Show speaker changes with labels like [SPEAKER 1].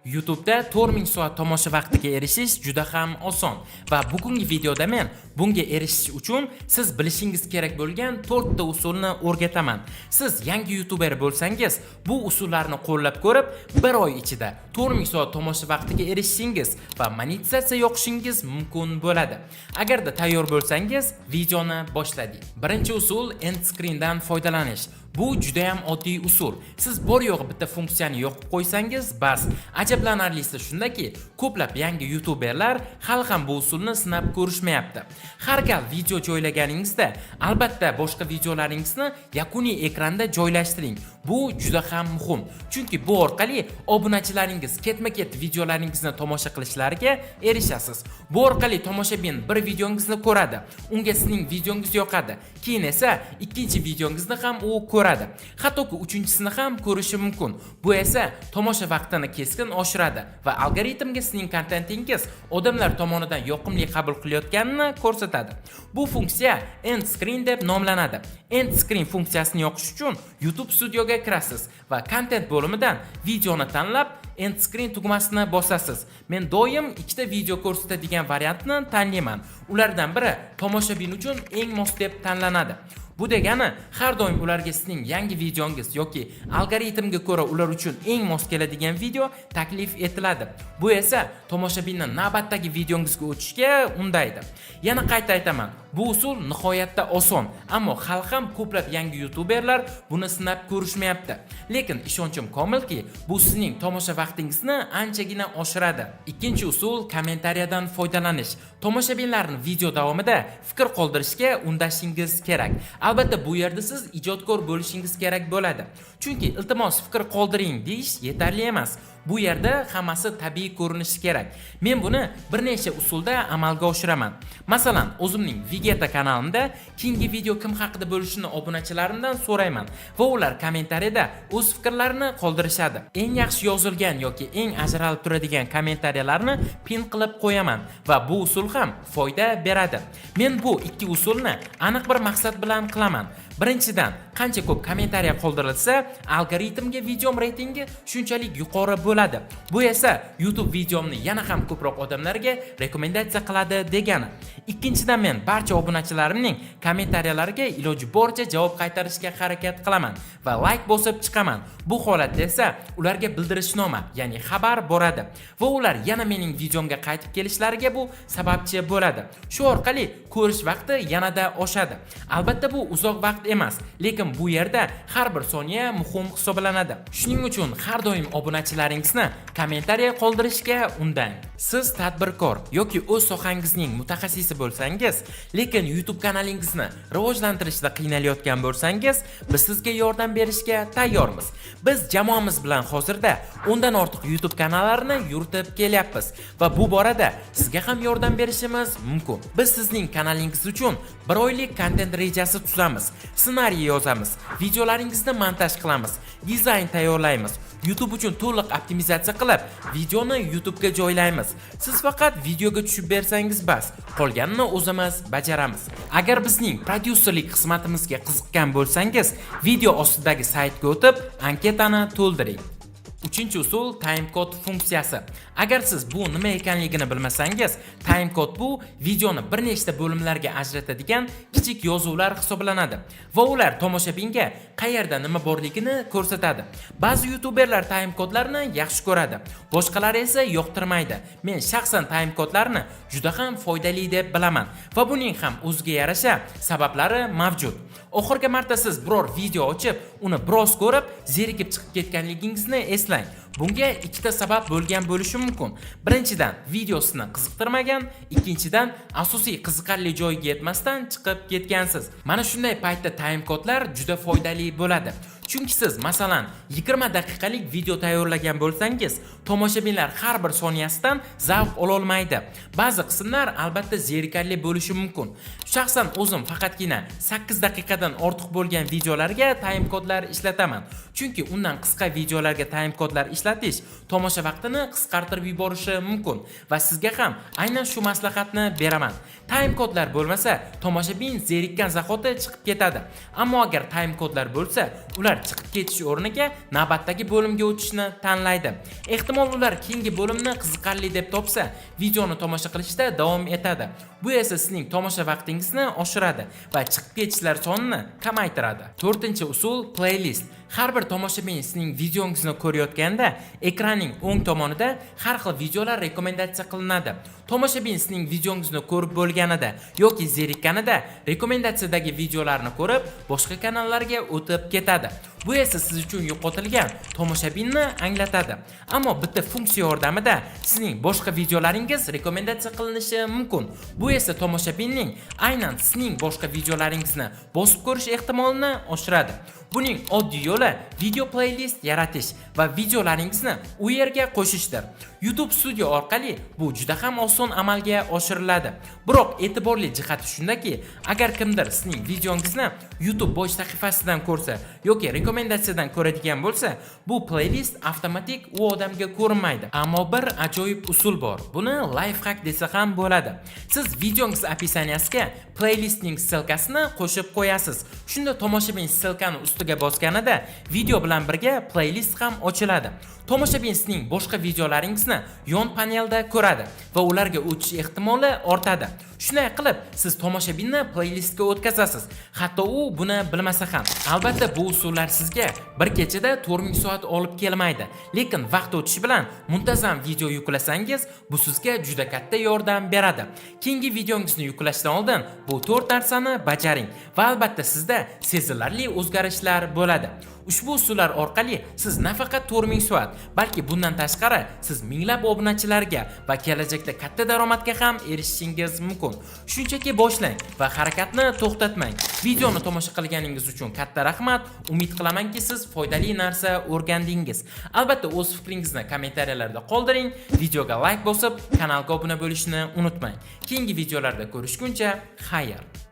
[SPEAKER 1] YouTube'da 4000 soat tomosha vaqtiga erishish juda ham oson va bugungi videoda men bunga erishish uchun siz bilishingiz kerak bo'lgan 4 ta usulni o'rgataman. Siz yangi YouTuber bo'lsangiz, bu usullarni qo'llab ko'rib, bir oy ichida 4000 soat tomosha vaqtiga erishishingiz va monetizatsiya yoqishingiz mumkin bo'ladi. Agarda tayyor bo'lsangiz, videoni boshladik. Birinchi usul end screendan foydalanish. Bu juda ham oddiy usul. Siz bor yo'q bitta funksiyani yoqib qo'ysangiz, bas. Ajablanarlisi shundaki, ko'plab yangi YouTuberlar hali ham bu usulni sinab ko'rishmayapti. Har gal video joylaganingizda, albatta boshqa videolaringizni yakuniy ekranda joylashtiring. Bu juda ham muhim. Chunki bu orqali obunachilaringiz ketma-ket videolaringizni tomosha qilishlariga erishasiz. Bu orqali tomoshabin bir videongizni ko'radi. Unga sizning videongiz yoqadi. Keyin esa ikkinchi videongizni ham u ko'radi. Hattoki uchinchisini ham ko'rishi mumkin. Bu esa tomosha vaqtini keskin oshiradi va algoritmga sizning kontentingiz odamlar tomonidan yoqimli qabul qilayotganini ko'rsatadi. Bu funksiya end screen deb nomlanadi. End screen funksiyasini yoqish uchun YouTube Studioga kirasiz va content bo'limidan videoni tanlab end screen tugmasini bosasiz. Men doim ikkita video ko'rsatadigan variantni tanlayman. Ulardan biri tomoshabin uchun eng mos deb tanlanadi. Bu degani har doim ularga sizning yangi videongiz yoki algoritmga ko'ra ular uchun eng mos keladigan video taklif etiladi. Bu esa tomoshabinni navbatdagi videongizga o'tishga undaydi. Yana qayta aytaman, bu usul nihoyatda oson, ammo hali ham ko'plab yangi YouTuberlar buni sinab ko'rishmayapti. Lekin ishonchim komilki, bu sizning tomosha vaqtingizni anchagina oshiradi. Ikkinchi usul kommentariyadan foydalanish. Tomoshabinlarni video davomida fikr qoldirishga undashingiz kerak. Albatta bu yerda siz ijodkor bo'lishingiz kerak bo'ladi. Chunki iltimos fikr qoldiring deyish yetarli emas. Bu yerda hammasi tabiiy ko'rinishi kerak. Men buni bir necha usulda amalga oshiraman. Masalan, o'zimning Vegeta kanalimda keyingi video kim haqida bo'lishini obunachilarimdan so'rayman va ular kommentariyada o'z fikrlarini qoldirishadi. Eng yaxshi yozilgan yoki eng ajralib turadigan kommentariyalarni pin qilib qo'yaman va bu usul ham foyda beradi. Men bu ikki usulni aniq bir maqsad bilan qilaman. Birinchidan, qancha ko'p kommentariya qoldirilsa, algoritmga videom reytingi shunchalik yuqori bo'ladi. Bu esa YouTube videomni yana ham ko'proq odamlarga rekomendatsiya qiladi degani. Ikkinchidan, men barcha obunachilarimning kommentariyalariga iloji boricha javob qaytarishga harakat qilaman va like bosib chiqaman. Bu holatda esa ularga bildirishnoma, ya'ni xabar boradi va ular yana mening videomga qaytib kelishlariga bu sababchi bo'ladi. Shu orqali ko'rish vaqti yanada oshadi. Albatta bu uzoq vaqt emas, lekin bu yerda har bir soniya muhim hisoblanadi. Shuning uchun har doim obunachilaringizni kommentariya qoldirishga undang. Siz tadbirkor yoki o'z sohangizning mutaxassisi bo'lsangiz, lekin YouTube kanalingizni rivojlantirishda qiynalayotgan bo'lsangiz, biz sizga yordam berishga tayyormiz. Biz jamoamiz bilan hozirda 10 dan ortiq YouTube kanallarini yuritib kelyapmiz va bu borada sizga ham yordam berishimiz mumkin. Biz sizning kanalingiz uchun bir oylik kontent rejasi tuzamiz, ssenariy yozamiz, videolaringizni montaj qilamiz, dizayn tayyorlaymiz. YouTube uchun to'liq optimizatsiya qilib, videoni YouTube ga joylaymiz. Siz faqat videoga tushib bersangiz bas, qolganini o'zimiz bajaramiz. Agar bizning prodyuserlik xizmatimizga qiziqqan bo'lsangiz, video ostidagi saytga o'tib, anketani to'ldiring. Uchinchi usul timecode funksiyasi. Agar siz bu nima ekanligini bilmasangiz, timecode bu videoni bir nechta bo'limlarga ajratadigan kichik yozuvlar hisoblanadi va ular tomoshabinga qayerda nima borligini ko'rsatadi. Ba'zi YouTuberlar timecodelarni yaxshi ko'radi, boshqalari esa yoqtirmaydi. Men shaxsan timecodelarni juda ham foydali deb bilaman va buning ham o'ziga yarasha sabablari mavjud. Oxirgi marta siz biror video ochib, uni biroz ko'rib, zerikib chiqib ketganligingizni eslang. Bunga ikkita sabab bo'lgan bo'lishi mumkin. Birinchidan, videosini qiziqtirmagan, ikkinchidan, asosiy qiziqarli joyiga yetmasdan chiqib ketgansiz. Mana shunday paytda timecodelar juda foydali bo'ladi. Chunki siz masalan 20 daqiqalik video tayyorlagan bo'lsangiz, tomoshabinlar har bir soniyasidan zavq ola olmaydi. Ba'zi qismlar albatta zerikarli bo'lishi mumkin. Shaxsan o'zim faqatgina 8 daqiqadan ortiq bo'lgan videolarga timecodelar ishlataman. Chunki undan qisqa videolarga timecodelar ishlatish tomosha vaqtini qisqartirib yuborishi mumkin va sizga ham aynan shu maslahatni beraman. Timecodelar bo'lmasa, tomoshabin zerikkan zahoti chiqib ketadi. Ammo agar timecodelar bo'lsa, ular ular chiqib ketish o'rniga navbatdagi bo'limga o'tishni tanlaydi. Ehtimol ular keyingi bo'limni qiziqarli deb topsa, videoni tomosha qilishda davom etadi. Bu esa sizning tomosha vaqtingizni oshiradi va chiqib ketishlar sonini kamaytiradi. 4-usul playlist. Har bir tomoshabin sizning videongizni ko'rayotganda ekranning o'ng tomonida har xil videolar rekomendatsiya qilinadi. Tomoshabin sizning videongizni ko'rib bo'lganida yoki zerikkanida rekomendatsiyadagi videolarni ko'rib, boshqa kanallarga o'tib ketadi. Bu esa siz uchun yo'qotilgan tomoshabinni anglatadi. Ammo bitta funksiya yordamida sizning boshqa videolaringiz rekomendatsiya qilinishi mumkin. Bu esa tomoshabinning aynan sizning boshqa videolaringizni bosib ko'rish ehtimolini oshiradi. Buning oddiy yo'li video playlist yaratish va videolaringizni u yerga qo'shishdir. YouTube Studio orqali bu juda ham oson amalga oshiriladi. Biroq e'tiborli jihati shundaki, agar kimdir sizning videongizni YouTube bosh sahifasidan ko'rsa yoki rekomendatsiyadan ko'radigan bo'lsa, bu playlist avtomatik u odamga ko'rinmaydi. Ammo bir ajoyib usul bor. Buni life hack desa ham bo'ladi. Siz videongiz opisaniyasiga playlistning ssilkasini qo'shib qo'yasiz. Shunda tomoshabin ssilkani ustiga bosganida video bilan birga playlist ham ochiladi. Tomoshabin sizning boshqa videolaringizni yon panelda ko'radi va ularga o'tish ehtimoli ortadi. Shunday qilib, siz tomoshabinni playlistga o'tkazasiz, hatto u buni bilmasa ham. Albatta, bu usullar sizga bir kechada 4000 soat olib kelmaydi, lekin vaqt o'tishi bilan muntazam video yuklasangiz, bu sizga juda katta yordam beradi. Keyingi videongizni yuklashdan oldin bu 4 narsani bajaring va albatta sizda sezilarli o'zgarishlar bo'ladi. Ushbu usullar orqali siz nafaqat 4000 soat, balki bundan tashqari siz minglab obunachilarga va kelajakda katta daromadga ham erishishingiz mumkin. Shunchaki boshlang va harakatni to'xtatmang. Videoni tomosha qilganingiz uchun katta rahmat. Umid qilamanki, siz foydali narsa o'rgandingiz. Albatta, o'z fikringizni kommentariyalarda qoldiring. Videoga like bosib, kanalga obuna bo'lishni unutmang. Keyingi videolarda ko'rishguncha, xayr.